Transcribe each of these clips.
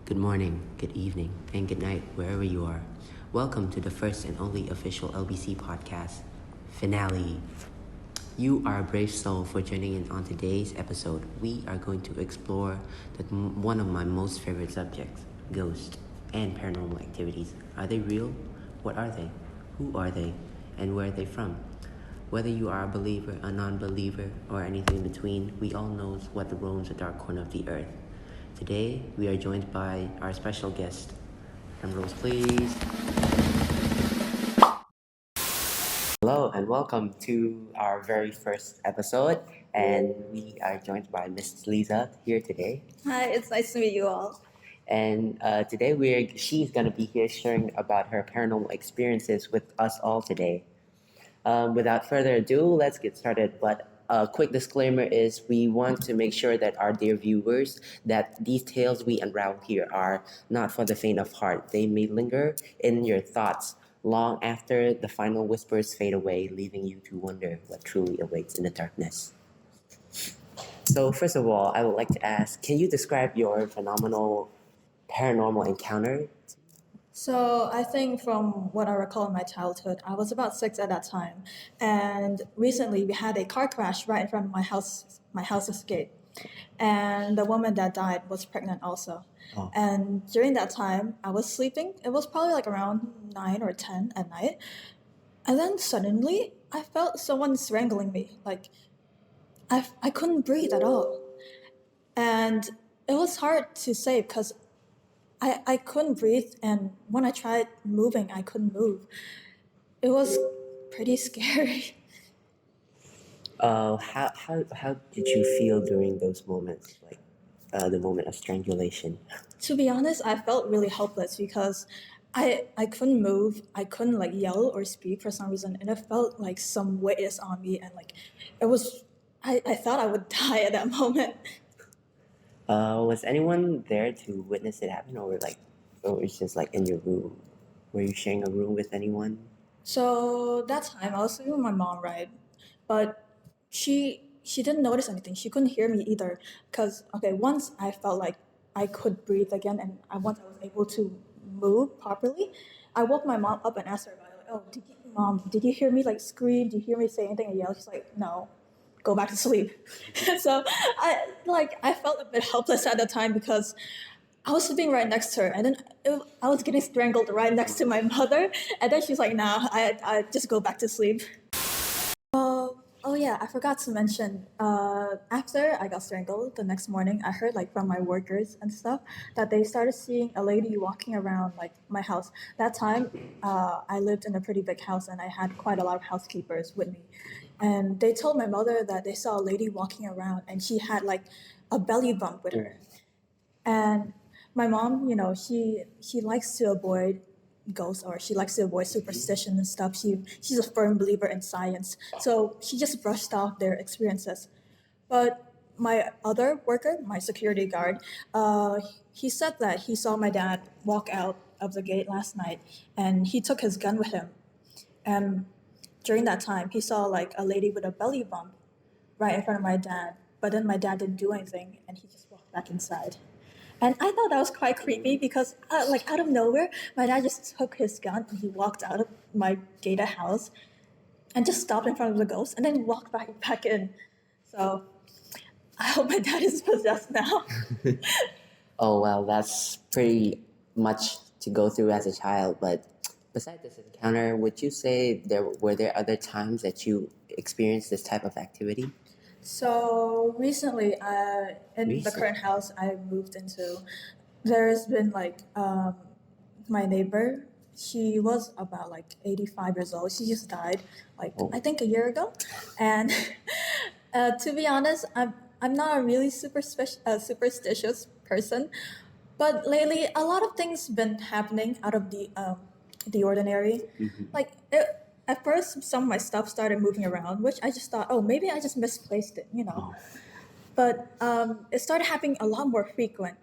good morning, good evening, and good night, wherever you are. Welcome to the first and only official LBC podcast finale. You are a brave soul for joining in on today's episode. We are going to explore one of my most favorite subjects, ghosts and paranormal activities. Are they real? What are they? Who are they? And where are they from? Whether you are a believer, a non-believer, or anything in between, we all know what roams the dark corner of the earth. Today, we are joined by our special guest. Drum rolls, please. Hello and welcome to our very first episode. And we are joined by Miss Lisa here today. Hi, it's nice to meet you all. And today she's gonna be here sharing about her paranormal experiences with us all today. Without further ado, let's get started. But a quick disclaimer is we want to make sure that our dear viewers that these tales we unravel here are not for the faint of heart. They may linger in your thoughts long after the final whispers fade away, leaving you to wonder what truly awaits in the darkness. So first of all, I would like to ask, can you describe your phenomenal paranormal encounter? So I think from what I recall in my childhood, I was about 6 at that time, and recently we had a car crash right in front of my house's gate, and the woman that died was pregnant also. Oh. And during that time, I was sleeping. It was probably like around 9 or 10 at night, and then suddenly I felt someone strangling me. Like I couldn't breathe at all, and it was hard to say because I couldn't breathe, and when I tried moving, I couldn't move. It was pretty scary. How did you feel during those moments, like the moment of strangulation? To be honest, I felt really helpless because I couldn't move. I couldn't like yell or speak for some reason, and it felt like some weight is on me, and like it was. I thought I would die at that moment. Was anyone there to witness it happen, or it's just like in your room? Were you sharing a room with anyone? So that time I was sleeping with my mom, right? But she didn't notice anything. She couldn't hear me either. Cause okay, once I felt like I could breathe again, and once I was able to move properly, I woke my mom up and asked her about it. Like, oh, mom, did you hear me like scream? Did you hear me say anything and yell? She's like, no, go back to sleep. So I felt a bit helpless at the time because I was sleeping right next to her, and then I was getting strangled right next to my mother, and then she's like, "Nah, I just go back to sleep." Oh yeah, I forgot to mention. After I got strangled, the next morning, I heard like from my workers and stuff that they started seeing a lady walking around like my house. That time, I lived in a pretty big house, and I had quite a lot of housekeepers with me, and they told my mother that they saw a lady walking around, and she had like a belly bump with her. And my mom, she likes to avoid ghosts, or she likes to avoid superstition and stuff. She's a firm believer in science, so she just brushed off their experiences. But my other worker, my security guard, he said that he saw my dad walk out of the gate last night, and he took his gun with him. And during that time, he saw like a lady with a belly bump right in front of my dad. But then my dad didn't do anything, and he just walked back inside. And I thought that was quite creepy because, like, out of nowhere, my dad just took his gun and he walked out of my gated house and just stopped in front of the ghost and then walked back in. So I hope my dad is possessed now. Oh well, that's pretty much to go through as a child. But besides this encounter, would you say there other times that you experienced this type of activity? So recently, in the current house I moved into, there's been like my neighbor. She was about like 85 years old. She just died like I think a year ago, and to be honest, I'm not a really superstitious person, but lately a lot of things been happening out of the ordinary. Like at first, some of my stuff started moving around, which I just thought, oh, maybe I just misplaced it. But it started happening a lot more frequent.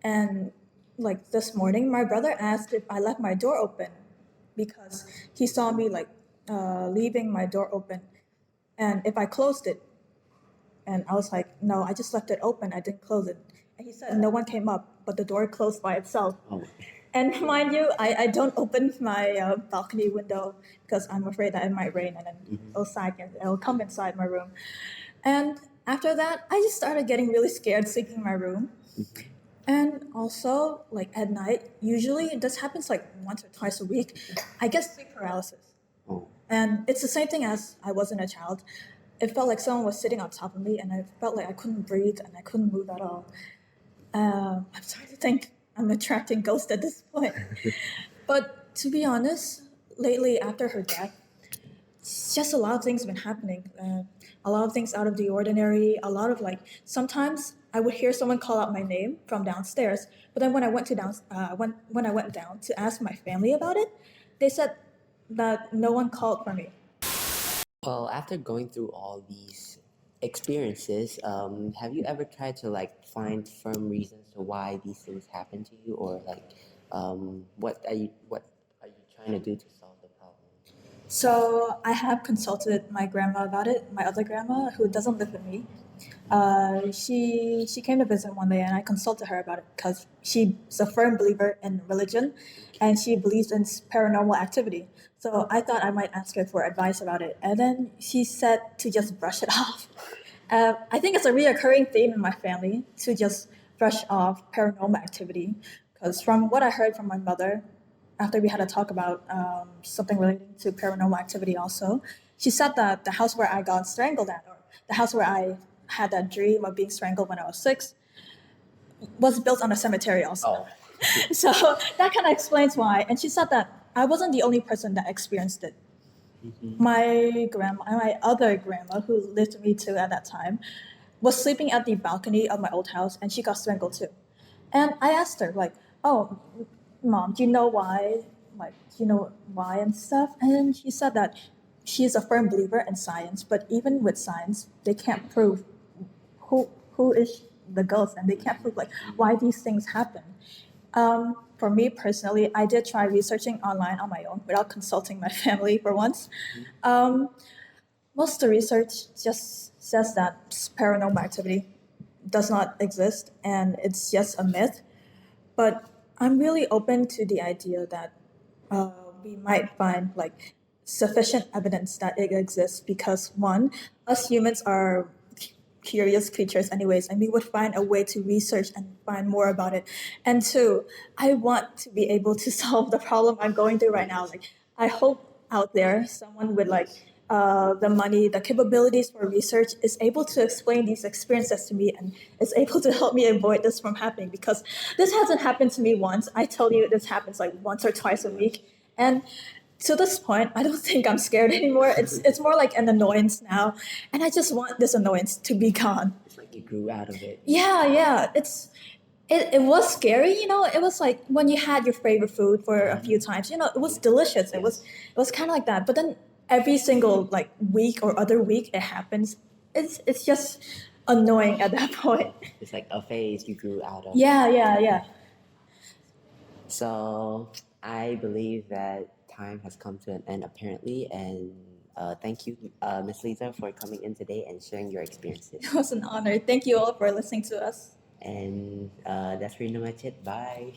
And like this morning, my brother asked if I left my door open because he saw me like leaving my door open, and if I closed it. And I was like, no, I just left it open. I didn't close it. And he said no one came up, but the door closed by itself. Oh. And mind you, I don't open my balcony window because I'm afraid that it might rain and then it'll come inside my room. And after that, I just started getting really scared sleeping in my room. And also, like at night, usually this happens like once or twice a week, I get sleep paralysis. Oh. And it's the same thing as I wasn't a child. It felt like someone was sitting on top of me, and I felt like I couldn't breathe and I couldn't move at all. I'm starting to think I'm attracting ghosts at this point. But to be honest, lately after her death, it's just a lot of things have been happening. A lot of things out of the ordinary. A lot of like sometimes I would hear someone call out my name from downstairs, but then when I went to when I went down to ask my family about it, they said that no one called for me. Well, after going through all these experiences, have you ever tried to like find firm reasons to why these things happen to you, or like, what are you trying to do to solve the problem? So I have consulted my grandma about it. My other grandma, who doesn't live with me, she came to visit one day, and I consulted her about it because she's a firm believer in religion, and she believes in paranormal activity. So I thought I might ask her for advice about it, and then she said to just brush it off. I think it's a reoccurring theme in my family to just brush off paranormal activity, because from what I heard from my mother, after we had a talk about something relating to paranormal activity also, she said that the house where I got strangled at, or the house where I had that dream of being strangled when I was 6, was built on a cemetery also. Oh. So that kind of explains why. And she said that I wasn't the only person that experienced it. My other grandma, who lived with me too at that time, was sleeping at the balcony of my old house, and she got strangled too. And I asked her, like, "Oh, mom, do you know why? Like, do you know why and stuff?" And then she said that she is a firm believer in science, but even with science, they can't prove who is the ghost, and they can't prove like why these things happen. For me personally, I did try researching online on my own without consulting my family for once. Most of the research just says that paranormal activity does not exist and it's just a myth. But I'm really open to the idea that we might find like sufficient evidence that it exists because one, us humans are curious creatures anyways, and we would find a way to research and find more about it. And two, I want to be able to solve the problem I'm going through right now. Like I hope out there someone with like the money, the capabilities for research is able to explain these experiences to me and is able to help me avoid this from happening, because this hasn't happened to me once. I tell you, this happens like once or twice a week. And to this point, I don't think I'm scared anymore. It's more like an annoyance now, and I just want this annoyance to be gone. It's like you grew out of it. Yeah. It was scary, you know. It was like when you had your favorite food for a few times, you know, it was delicious. It was kind of like that. But then every single like week or other week it happens. It's just annoying at that point. It's like a phase you grew out of. Yeah. So I believe that time has come to an end apparently, and thank you, Miss Lisa, for coming in today and sharing your experiences. It was an honor. Thank you all for listening to us. And that's pretty much it. Bye.